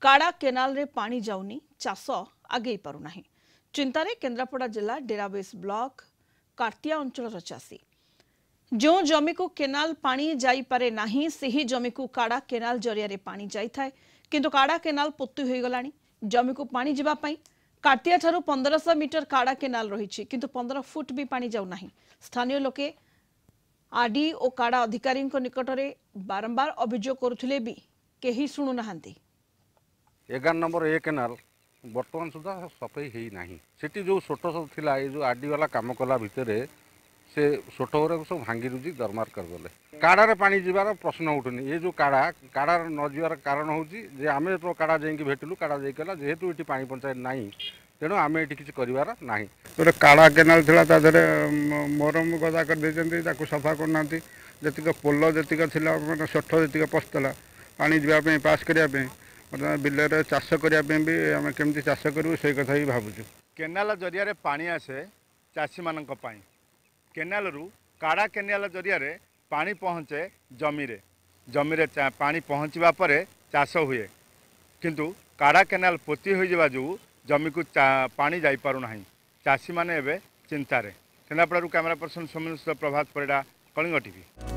काड़ा केनाल रे पानी जाउनी चाष आगे पारुना चिंतार केन्द्रापड़ा जिला डेराबेस ब्लॉक कार्तिया अंचल चाषी जो जमी को केनाल पानी जाई पारे नाही सेही जमी को काड़ा केनाल जरिया रे पानी जाई थाए किंतु काड़ा केनाल पोती होई गलानी जमी को पानी जिबा पई कार्तिया ठारू 1500 मीटर काड़ा केनाल रही किंतु 15 फुट भी पानी जाउ नाही। स्थानीय लोके आडी और काड़ा अधिकारी निकट में बारंबार अभियोग करुथिले भी केही सुनु नाहांती। 11 नंबर ए केनाल बर्तमान सुधा सफाई है ना सेठी जो छोट सब थिला ये जो आडी वाला काम कला भितर से छोट घर सब भांगी रुजी दरमार करदे काड़ार पानी जीवार प्रश्न उठुनी ये जो काड़ा न जीवार कारण हूँ जे आम तो काड़ा जाइए भेटलु काड़ा जाइला जेहेतु ये पानी पंचायत ना तेणु आम ये किसी कर गोटे काड़ा केनाल था तादे मरम गदा कर सफा करना जी पोल जी मैंने सोठ जी पशुला पानी जावाई पास करने बिल चाष करने भी आम केमी चाष करूँ से कथा ही भावुँ। केनाल जरिया पानी आसे चाषी मान केनाल रु काड़ा केनाल जरिया पानी पहुँचे जमी रे पानी पहुँचवा पर चाष हुए किंतु काड़ा केनाल पोती हो जावा जो जमी को पानी जाई पारु नाही चाषी माने एबे चिंतारे। केन्द्रापड़ा कैमरा पर्सन सोमेन प्रभात परिड़ा कलिंग टीवी।